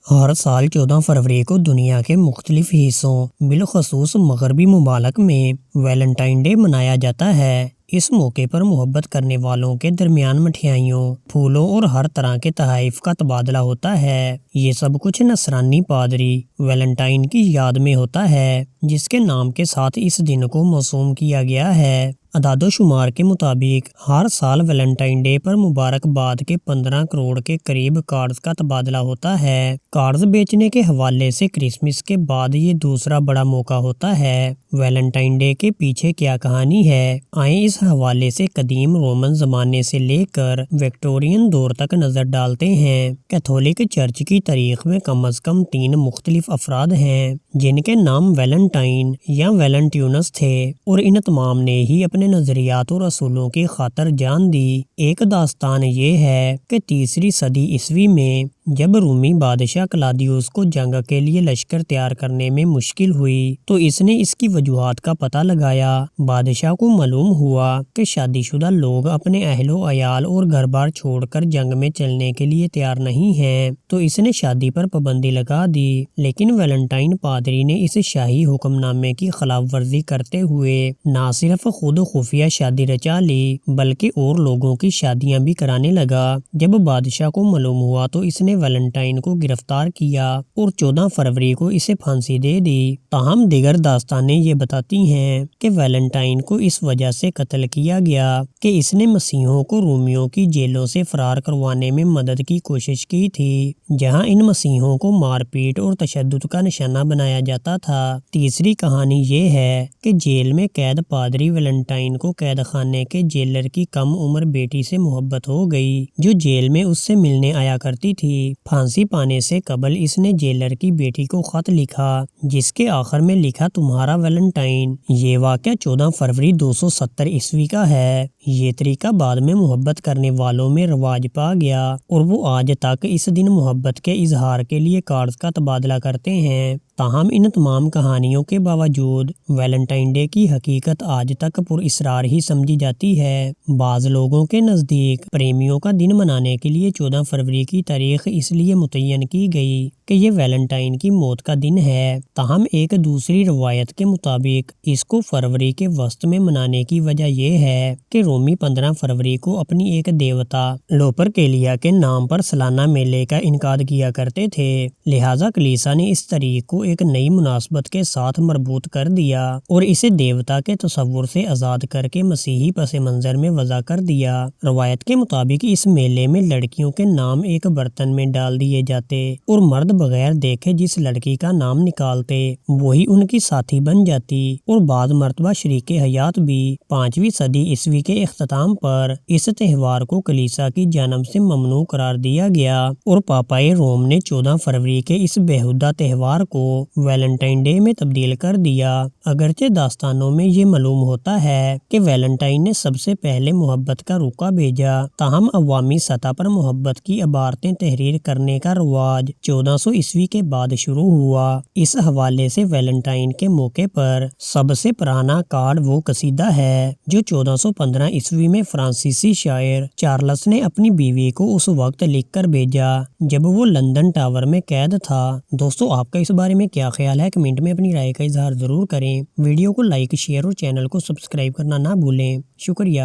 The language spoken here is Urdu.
ہر سال 14 فروری کو دنیا کے مختلف حصوں بالخصوص مغربی ممالک میں ویلنٹائن ڈے منایا جاتا ہے۔ اس موقع پر محبت کرنے والوں کے درمیان مٹھائیوں، پھولوں اور ہر طرح کے تحائف کا تبادلہ ہوتا ہے۔ یہ سب کچھ نصرانی پادری ویلنٹائن کی یاد میں ہوتا ہے، جس کے نام کے ساتھ اس دن کو موسوم کیا گیا ہے۔ اعداد و شمار کے مطابق ہر سال ویلنٹائن ڈے پر مبارکباد کے 15 کروڑ کے قریب کارڈز کا تبادلہ ہوتا ہے۔ کارڈز بیچنے کے حوالے سے کرسمس کے بعد یہ دوسرا بڑا موقع ہوتا ہے۔ ویلنٹائن ڈے کے پیچھے کیا کہانی ہے، آئیں اس حوالے سے قدیم رومن زمانے سے لے کر وکٹورین دور تک نظر ڈالتے ہیں۔ کیتھولک چرچ کی تاریخ میں کم از کم 3 مختلف افراد ہیں جن کے نام ویلنٹائن یا ویلنٹینوس تھے، اور ان تمام نے ہی اپنے نظریات اور اصولوں کی خاطر جان دی۔ ایک داستان یہ ہے کہ 3 صدی عیسوی میں جب رومی بادشاہ کلاڈیوس کو جنگ کے لیے لشکر تیار کرنے میں مشکل ہوئی تو اس نے اس کی وجوہات کا پتہ لگایا۔ بادشاہ کو معلوم ہوا کہ شادی شدہ لوگ اپنے اہل و عیال اور گھر بار چھوڑ کر جنگ میں چلنے کے لیے تیار نہیں ہیں، تو اس نے شادی پر پابندی لگا دی۔ لیکن ویلنٹائن پادری نے اس شاہی حکم نامے کی خلاف ورزی کرتے ہوئے نہ صرف خود خفیہ شادی رچا لی بلکہ اور لوگوں کی شادیاں بھی کرانے لگا۔ جب بادشاہ کو معلوم ہوا تو اس نے ویلنٹائن کو گرفتار کیا اور 14 فروری کو اسے پھانسی دے دی۔ تاہم دیگر داستانیں یہ بتاتی ہیں کہ ویلنٹائن کو اس وجہ سے قتل کیا گیا کہ اس نے مسیحیوں کو رومیوں کی جیلوں سے فرار کروانے میں مدد کی کوشش کی تھی، جہاں ان مسیحیوں کو مار پیٹ اور تشدد کا نشانہ بنایا جاتا تھا۔ تیسری کہانی یہ ہے کہ جیل میں قید پادری ویلنٹائن کو قید خانے کے جیلر کی کم عمر بیٹی سے محبت ہو گئی جو جیل میں اس سے ملنے آیا کرتی تھی۔ پھانسی پانے سے قبل اس نے جیلر کی بیٹی کو خط لکھا جس کے آخر میں لکھا، تمہارا ویلنٹائن۔ یہ واقعہ 14 فروری 270 عیسوی کا ہے۔ یہ طریقہ بعد میں محبت کرنے والوں میں رواج پا گیا اور وہ آج تک اس دن محبت کے اظہار کے لیے کارڈز کا تبادلہ کرتے ہیں۔ تاہم ان تمام کہانیوں کے باوجود ویلنٹائن ڈے کی حقیقت آج تک پر اسرار ہی سمجھی جاتی ہے۔ بعض لوگوں کے نزدیک پریمیوں کا دن منانے کے لیے 14 فروری کی تاریخ اس لیے متعین کی گئی کہ یہ ویلنٹائن کی موت کا دن ہے۔ تاہم ایک دوسری روایت کے مطابق اس کو فروری کے وسط میں منانے کی وجہ یہ ہے کہ رومی 15 فروری کو اپنی ایک دیوتا لوپرکیلیا کے نام پر سالانہ میلے کا انعقاد کیا کرتے تھے، لہٰذا کلیسا نے اس تاریخ کو ایک نئی مناسبت کے ساتھ مربوط کر دیا اور اسے دیوتا کے تصور سے آزاد کر کے مسیحی پس منظر میں وضع کر دیا۔ روایت کے مطابق اس میلے میں لڑکیوں کے نام ایک برتن میں ڈال دیے جاتے اور مرد بغیر دیکھے جس لڑکی کا نام نکالتے وہی ان کی ساتھی بن جاتی، اور بعض مرتبہ شریک حیات بھی۔ 5ویں صدی عیسوی کے اختتام پر اس تہوار کو کلیسا کی جانب سے ممنوع قرار دیا گیا اور پاپائے روم نے 14 فروری کے اس بیہودہ تہوار کو ویلنٹائن ڈے میں تبدیل کر دیا۔ اگرچہ داستانوں میں یہ معلوم ہوتا ہے کہ ویلنٹائن نے سب سے پہلے محبت کا روکا بھیجا، تاہم عوامی سطح پر محبت کی عبارتیں تحریر کرنے کا رواج 1400 عیسوی کے بعد شروع ہوا۔ اس حوالے سے ویلنٹائن کے موقع پر سب سے پرانا کارڈ وہ قصیدہ ہے جو 1415 عیسوی میں فرانسیسی شاعر چارلس نے اپنی بیوی کو اس وقت لکھ کر بھیجا جب وہ لندن ٹاور میں قید تھا۔ دوستو، آپ کا اس بارے میں کیا خیال ہے؟ کمنٹ میں اپنی رائے کا اظہار ضرور کریں۔ ویڈیو کو لائک، شیئر اور چینل کو سبسکرائب کرنا نہ بھولیں۔ شکریہ۔